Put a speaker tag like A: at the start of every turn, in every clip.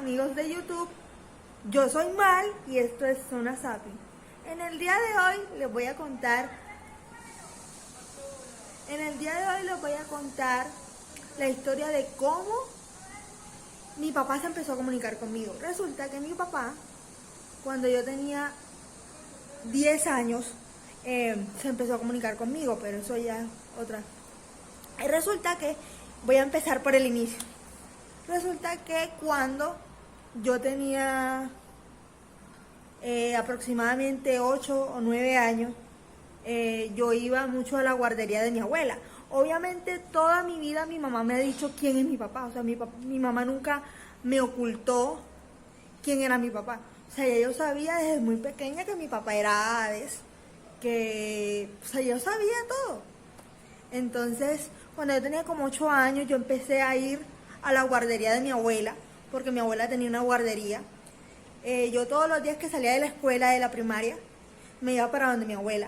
A: amigos de YouTube, yo soy Mal y esto es Zona Sapi. En el día de hoy les voy a contar la historia de cómo mi papá se empezó a comunicar conmigo. Resulta que mi papá, cuando yo tenía 10 años, se empezó a comunicar conmigo, pero eso ya es otra. Y resulta que voy a empezar por el inicio. Resulta que cuando yo tenía aproximadamente 8 o 9 años, yo iba mucho a la guardería de mi abuela. Obviamente toda mi vida mi mamá me ha dicho quién es mi papá. O sea, mi mamá nunca me ocultó quién era mi papá. O sea, yo sabía desde muy pequeña que mi papá era Hades. O sea, yo sabía todo. Entonces, cuando yo tenía como 8 años, yo empecé a ir a la guardería de mi abuela, porque mi abuela tenía una guardería. Yo todos los días que salía de la escuela, de la primaria, me iba para donde mi abuela.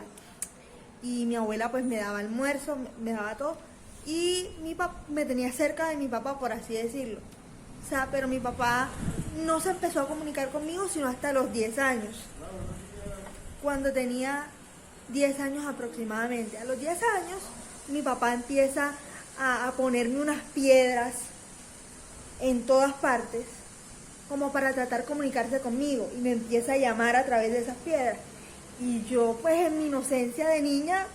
A: Y mi abuela pues me daba almuerzo, me daba todo. Y mi papá me tenía cerca de mi papá, por así decirlo. O sea, pero mi papá no se empezó a comunicar conmigo sino hasta los 10 años. Cuando tenía 10 años aproximadamente. A los 10 años, mi papá empieza a ponerme unas piedras en todas partes, como para tratar de comunicarse conmigo, y me empieza a llamar a través de esas piedras. Y yo pues en mi inocencia de niña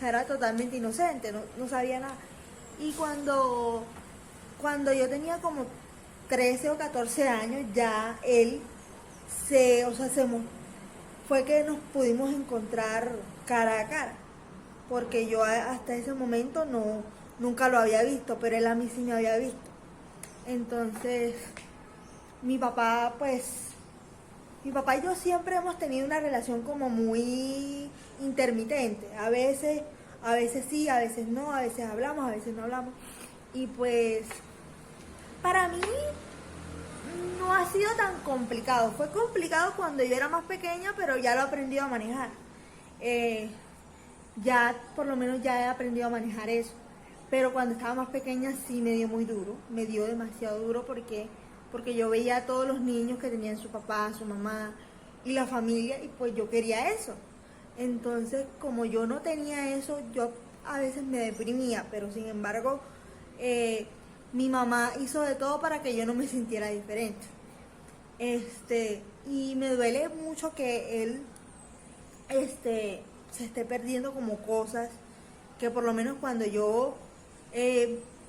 A: era totalmente inocente, no sabía nada. Y cuando yo tenía como 13 o 14 años, ya él fue que nos pudimos encontrar cara a cara, porque yo hasta ese momento nunca lo había visto, pero él a mí sí me había visto. Entonces, mi papá y yo siempre hemos tenido una relación como muy intermitente. A veces sí, a veces no, a veces hablamos, a veces no hablamos. Y pues, para mí no ha sido tan complicado. Fue complicado cuando yo era más pequeña, pero ya lo he aprendido a manejar. Ya, por lo menos ya he aprendido a manejar eso. Pero cuando estaba más pequeña sí me dio muy duro, me dio demasiado duro porque yo veía a todos los niños que tenían su papá, su mamá y la familia, y pues yo quería eso. Entonces, como yo no tenía eso, yo a veces me deprimía, pero sin embargo, mi mamá hizo de todo para que yo no me sintiera diferente. Y me duele mucho que él se esté perdiendo como cosas que por lo menos cuando yo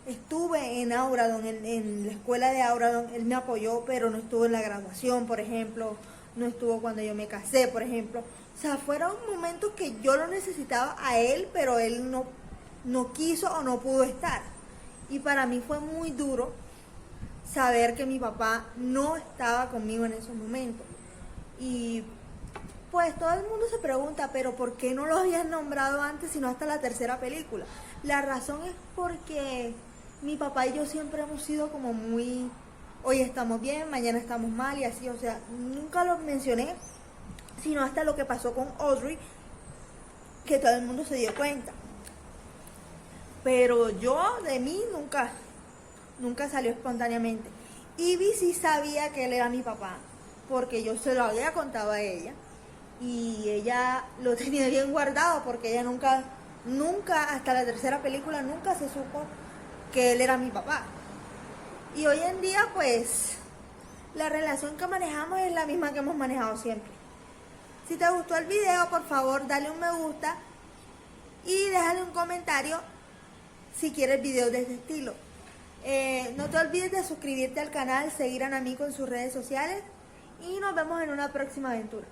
A: estuve en Auradon, en la escuela de Auradon, él me apoyó, pero no estuvo en la graduación, por ejemplo, no estuvo cuando yo me casé, por ejemplo. O sea, fueron momentos que yo lo necesitaba a él, pero él no quiso o no pudo estar. Y para mí fue muy duro saber que mi papá no estaba conmigo en esos momentos. Y pues todo el mundo se pregunta, pero ¿por qué no lo habían nombrado antes, sino hasta la tercera película? La razón es porque mi papá y yo siempre hemos sido como muy, hoy estamos bien, mañana estamos mal y así, o sea, nunca lo mencioné, sino hasta lo que pasó con Audrey, que todo el mundo se dio cuenta. Pero yo, de mí, nunca salió espontáneamente. Ivy sí sabía que él era mi papá, porque yo se lo había contado a ella. Y ella lo tenía bien guardado porque ella nunca, hasta la tercera película, nunca se supo que él era mi papá. Y hoy en día, pues, la relación que manejamos es la misma que hemos manejado siempre. Si te gustó el video, por favor, dale un me gusta y déjale un comentario si quieres videos de este estilo. No te olvides de suscribirte al canal, seguir a Nami en sus redes sociales y nos vemos en una próxima aventura.